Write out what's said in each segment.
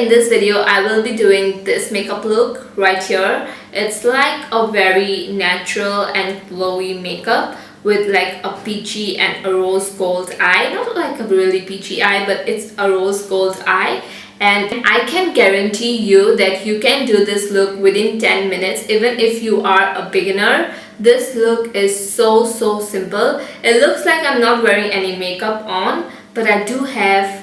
in this video I will be doing this makeup look right here. It's like a very natural and glowy makeup with like a peachy and a rose gold eye. Not like a really peachy eye, but it's a rose gold eye. And I can guarantee you that you can do this look within 10 minutes even if you are a beginner. This look is so simple. It looks like I'm not wearing any makeup on, but I do have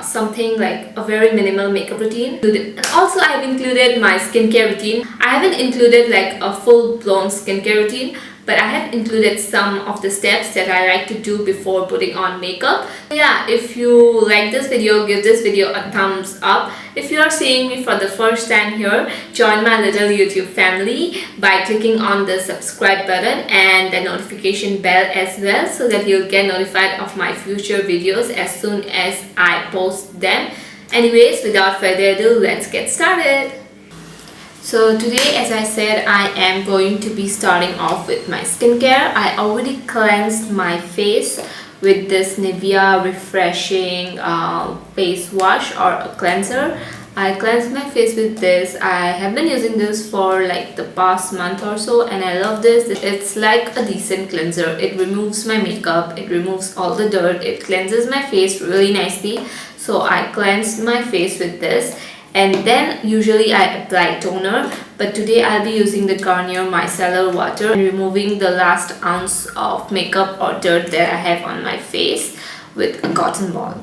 something like a very minimal makeup routine. And also I've included my skincare routine. I haven't included like a full-blown skincare routine, but I have included some of the steps that I like to do before putting on makeup. Yeah, if you like this video, give this video a thumbs up. If you are seeing me for the first time here, join my little YouTube family by clicking on the subscribe button and the notification bell as well, so that you'll get notified of my future videos as soon as I post them. Anyways, without further ado, let's get started. So today, as I said, I am going to be starting off with my skincare. I already cleansed my face with this Nivea refreshing face wash or a cleanser. I cleansed my face with this. I have been using this for like the past month or so, and I love this. It's like a decent cleanser. It removes my makeup, it removes all the dirt, it cleanses my face really nicely. So I cleansed my face with this. And then usually I apply toner, but today I'll be using the Garnier Micellar water and removing the last ounce of makeup or dirt that I have on my face with a cotton ball.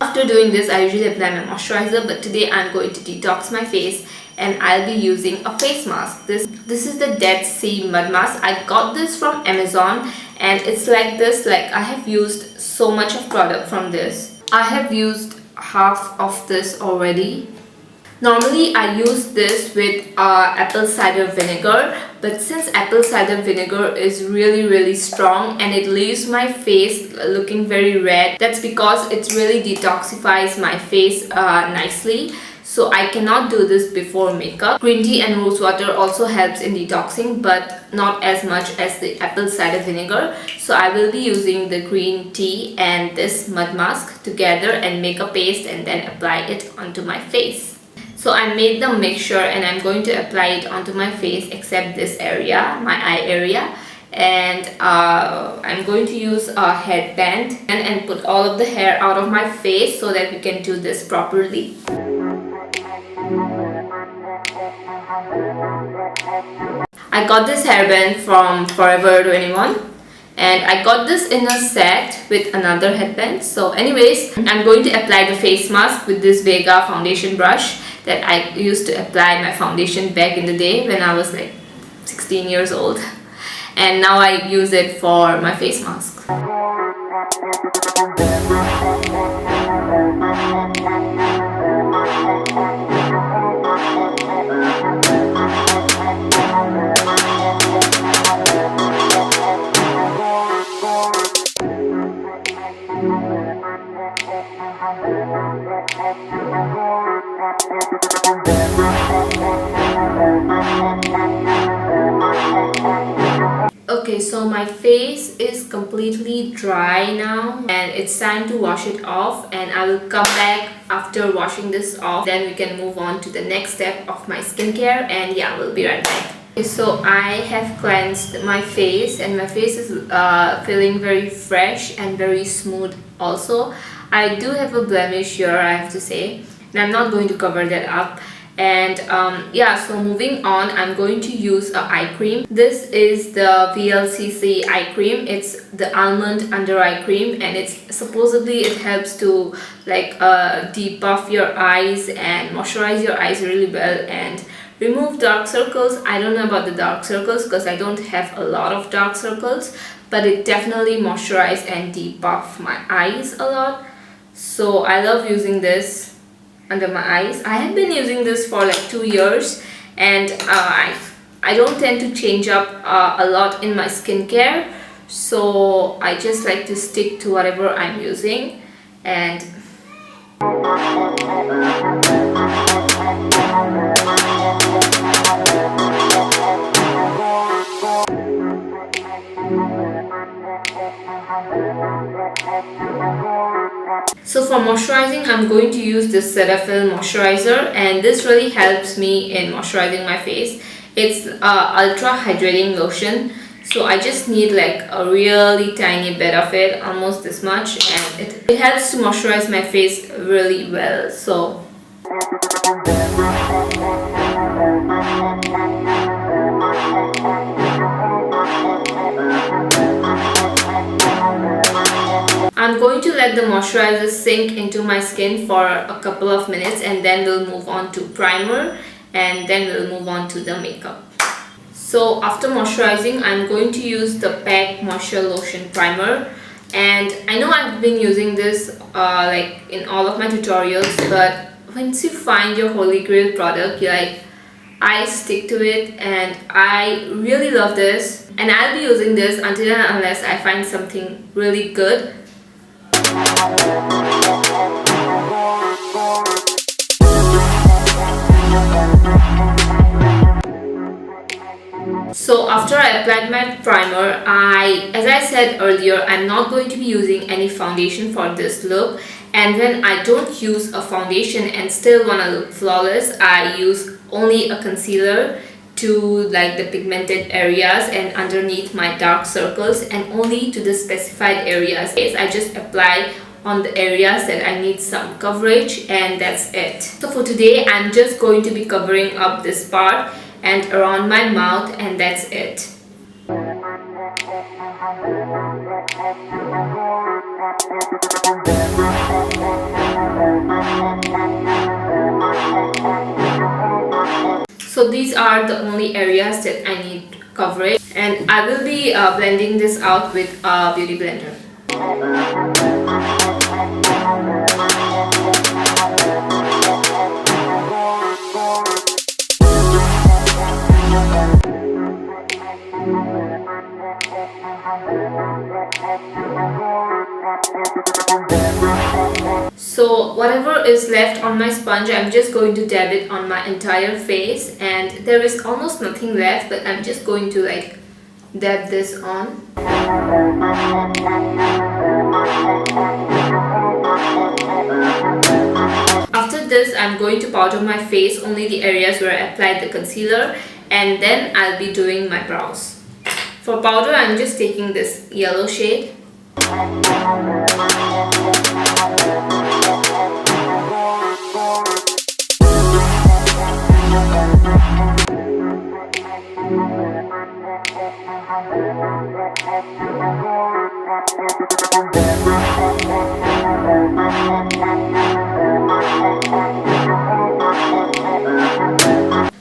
After doing this, I usually apply my moisturizer, but today I'm going to detox my face and I'll be using a face mask. This is the Dead Sea Mud Mask. I got this from Amazon and it's like this. Like, I have used so much of product from this. I have used half of this already. Normally I use this with apple cider vinegar, but since apple cider vinegar is really strong and it leaves my face looking very red, that's because it really detoxifies my face nicely. So I cannot do this before makeup. Green tea and rose water also helps in detoxing, but not as much as the apple cider vinegar. So I will be using the green tea and this mud mask together and make a paste and then apply it onto my face. So I made the mixture and I'm going to apply it onto my face except this area, my eye area. And I'm going to use a headband and put all of the hair out of my face so that we can do this properly. I got this hairband from Forever 21. And I got this in a set with another headband. So anyways, I'm going to apply the face mask with this Vega foundation brush that I used to apply my foundation back in the day when I was like 16 years old. And now I use it for my face mask. Okay, so my face is completely dry now and it's time to wash it off, and I will come back after washing this off. Then we can move on to the next step of my skincare, and yeah, we'll be right back. Okay, so I have cleansed my face and my face is feeling very fresh and very smooth also. I do have a blemish here, I have to say, and I'm not going to cover that up. And yeah, so moving on, I'm going to use an eye cream. This is the VLCC eye cream. It's the almond under eye cream, and it's supposedly it helps to like depuff your eyes and moisturize your eyes really well and remove dark circles. I don't know about the dark circles because I don't have a lot of dark circles, but it definitely moisturizes and depuff my eyes a lot. So I love using this under my eyes. I have been using this for like 2 years, and I don't tend to change up a lot in my skincare, so I just like to stick to whatever I'm using. And So for moisturizing, I'm going to use this Cetaphil Moisturizer, and this really helps me in moisturizing my face. It's ultra hydrating lotion, so I just need like a really tiny bit of it, almost this much, and it helps to moisturize my face really well. So I'm going to let the moisturizer sink into my skin for a couple of minutes, and then we'll move on to primer, and then we'll move on to the makeup. So after moisturizing, I'm going to use the PAC Moisture Lotion Primer, and I know I've been using this like in all of my tutorials, but once you find your holy grail product, I stick to it, and I really love this, and I'll be using this until and unless I find something really good. So after I applied my primer, as I said earlier, I'm not going to be using any foundation for this look. And when I don't use a foundation and still want to look flawless, I use only a concealer to like the pigmented areas and underneath my dark circles, and only to the specified areas. I just apply on the areas that I need some coverage, and that's it. So for today, I'm just going to be covering up this part and around my mouth, and that's it. So these are the only areas that I need coverage, and I will be blending this out with a beauty blender. So whatever is left on my sponge, I'm just going to dab it on my entire face, and there is almost nothing left, but I'm just going to like dab this on. After this, I'm going to powder my face, only the areas where I applied the concealer, and then I'll be doing my brows. For powder, I'm just taking this yellow shade.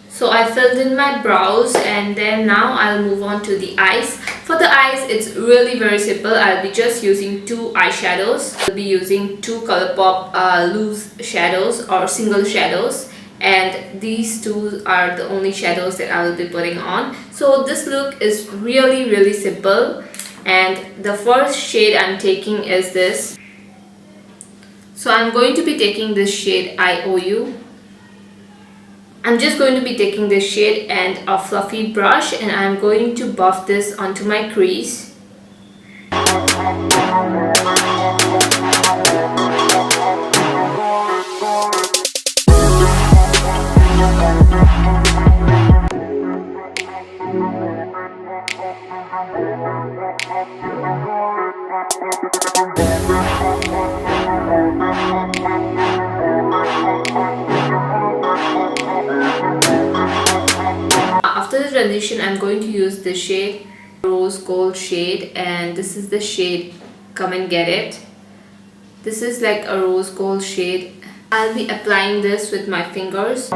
So I filled in my brows, and then now I'll move on to the eyes. For the eyes, it's really very simple. I'll be just using two eyeshadows. I'll be using two Colourpop loose shadows or single shadows, and these two are the only shadows that I will be putting on. So this look is really simple, and the first shade I'm taking is this. So I'm going to be taking this shade IOU. I'm just going to be taking this shade and a fluffy brush, and I'm going to buff this onto my crease. After the transition, I'm going to use this shade, rose gold shade, and this is the shade Come and Get It. This is like a rose gold shade. I'll be applying this with my fingers.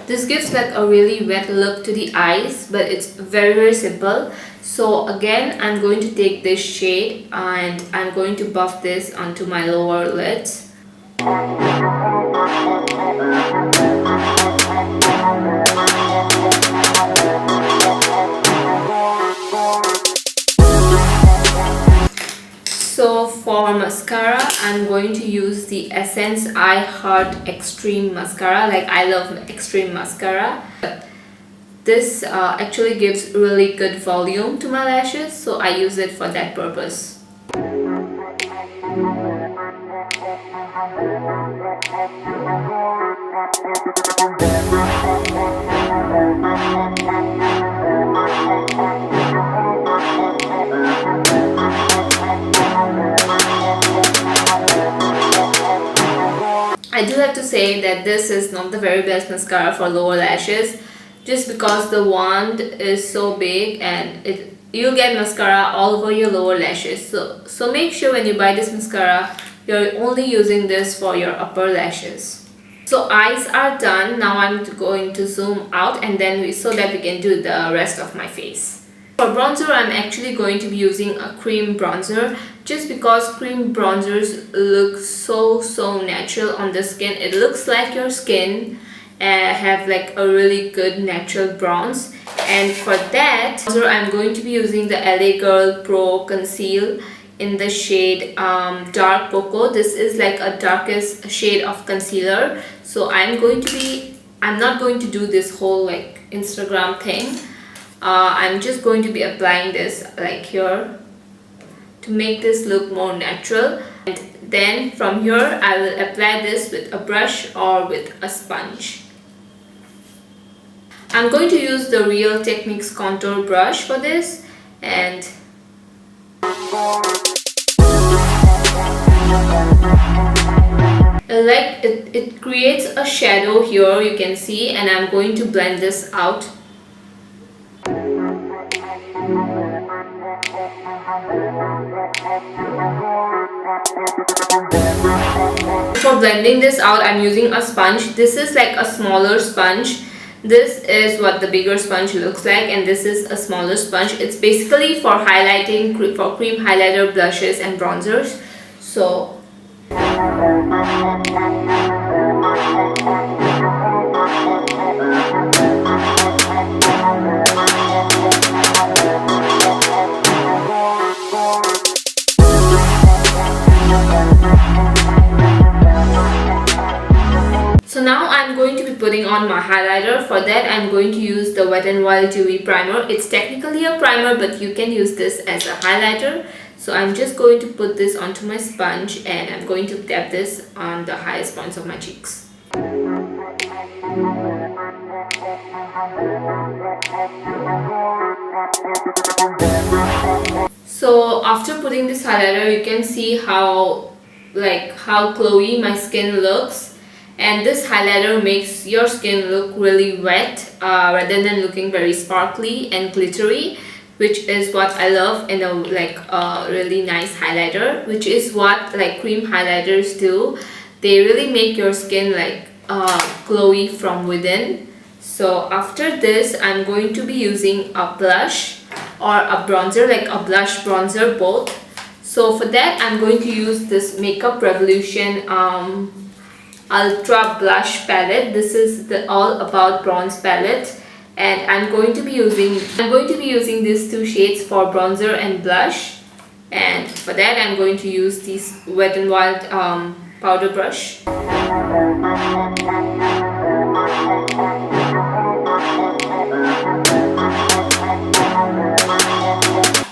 This gives like a really wet look to the eyes, but it's very simple. So again, I'm going to take this shade and I'm going to buff this onto my lower lids. So for mascara, I'm going to use the Essence I Heart Extreme Mascara. Like, I love extreme mascara. This actually gives really good volume to my lashes, so I use it for that purpose. I do have to say that this is not the very best mascara for lower lashes, just because the wand is so big and you'll get mascara all over your lower lashes. So make sure when you buy this mascara, you're only using this for your upper lashes. So eyes are done. Now I'm going to zoom out and then so that we can do the rest of my face. For bronzer, I'm actually going to be using a cream bronzer, just because cream bronzers look so natural on the skin. It looks like your skin have like a really good natural bronze. And for that bronzer, I'm going to be using the LA Girl Pro Conceal in the shade Dark Cocoa. This is like a darkest shade of concealer. So I'm not going to do this whole like Instagram thing. I'm just going to be applying this like here to make this look more natural, and then from here I will apply this with a brush or with a sponge. I'm going to use the Real Techniques contour brush for this, and like it creates a shadow here, you can see, and I'm going to blend this out. For blending this out, I'm using a sponge. This is like a smaller sponge. This is what the bigger sponge looks like, and this is a smaller sponge. It's basically for highlighting, for cream highlighter, blushes and bronzers. So now I'm going to be putting on my highlighter. For that, I'm going to use the Wet n Wild Dewy Primer. It's technically a primer, but you can use this as a highlighter. So I'm just going to put this onto my sponge and I'm going to tap this on the highest points of my cheeks. So after putting this highlighter, you can see how glowy my skin looks. And this highlighter makes your skin look really wet rather than looking very sparkly and glittery, which is what I love in a really nice highlighter, which is what like cream highlighters do. They really make your skin like glowy from within. So after this, I'm going to be using a blush or a bronzer, like a blush bronzer both. So for that, I'm going to use this Makeup Revolution Ultra Blush palette. This is the All About Bronze palette, and I'm going to be using these two shades for bronzer and blush. And for that, I'm going to use this Wet n Wild powder brush.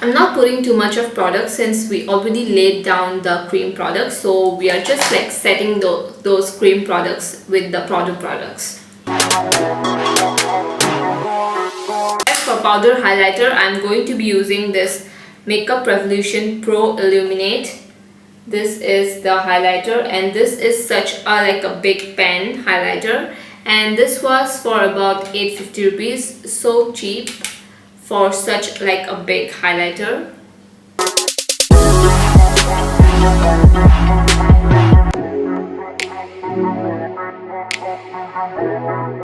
I'm not putting too much of product since we already laid down the cream products, so we are just like setting those cream products with the powder products. As for powder highlighter, I'm going to be using this Makeup Revolution Pro Illuminate. This is the highlighter, and this is such a big pen highlighter, and this was for about 850 rupees, so cheap for such like a big highlighter.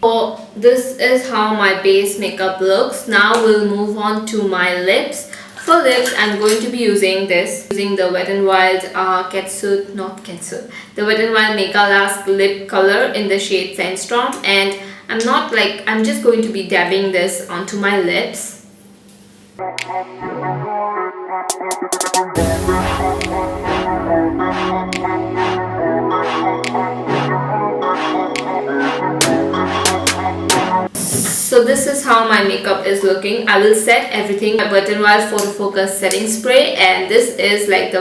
So this is how my base makeup looks. Now we'll move on to my lips. For lips, I'm going to be using the Wet n Wild the Wet n Wild Megalast lip color in the shade Sandstorm, and I'm just going to be dabbing this onto my lips. So this is how my makeup is looking. I will set everything with Wet n Wild Photofocus setting spray, and this is like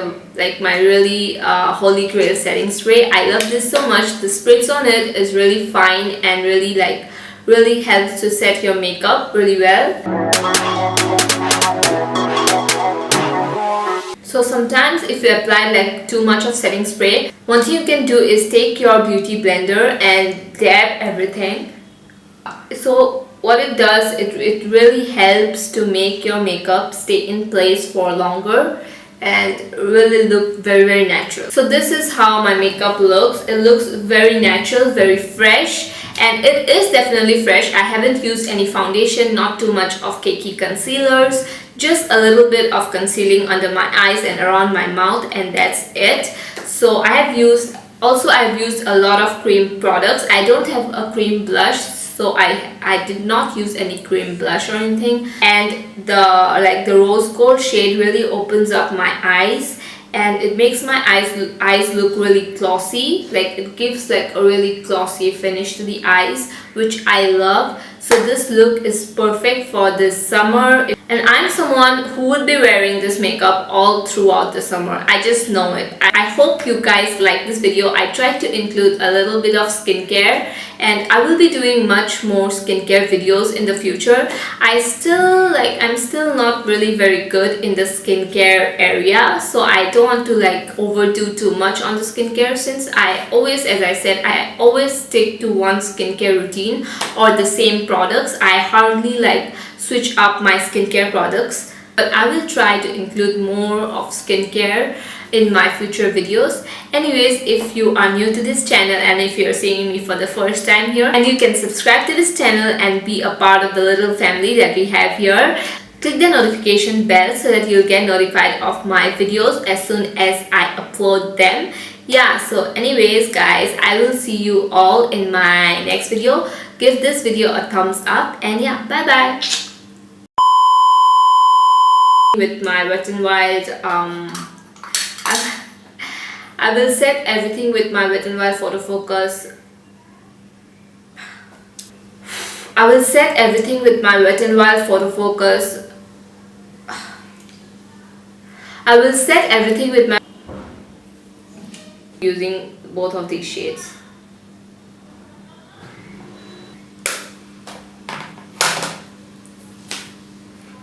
my really holy grail setting spray. I love this so much. The spritz on it is really fine and really helps to set your makeup really well. So sometimes if you apply like too much of setting spray, one thing you can do is take your beauty blender and dab everything. So what it does, it really helps to make your makeup stay in place for longer and really look very natural. So this is how my makeup looks. It looks very natural, very fresh, and it is definitely fresh. I haven't used any foundation, not too much of cakey concealers, just a little bit of concealing under my eyes and around my mouth, and that's it. So I've used a lot of cream products. I don't have a cream blush, so I did not use any cream blush or anything, and the rose gold shade really opens up my eyes and it makes my eyes look really glossy. Like it gives like a really glossy finish to the eyes, which I love. So this look is perfect for this summer, and I'm someone who would be wearing this makeup all throughout the summer. I just know it. I hope you guys like this video. I tried to include a little bit of skincare, and I will be doing much more skincare videos in the future. I'm still not really very good in the skincare area, so I don't want to like overdo too much on the skincare, since I always stick to one skincare routine or the same products. I hardly like switch up my skincare products, but I will try to include more of skincare in my future videos. Anyways, if you are new to this channel and if you're seeing me for the first time here, and you can subscribe to this channel and be a part of the little family that we have here, click the notification bell so that you'll get notified of my videos as soon as I upload them. Yeah, so anyways guys, I will see you all in my next video. Give this video a thumbs up, and yeah, bye bye. With my Wet n Wild I will set everything with my Wet n Wild Photofocus. I will set everything with my Wet n Wild Photofocus. I will set everything with my using both of these shades.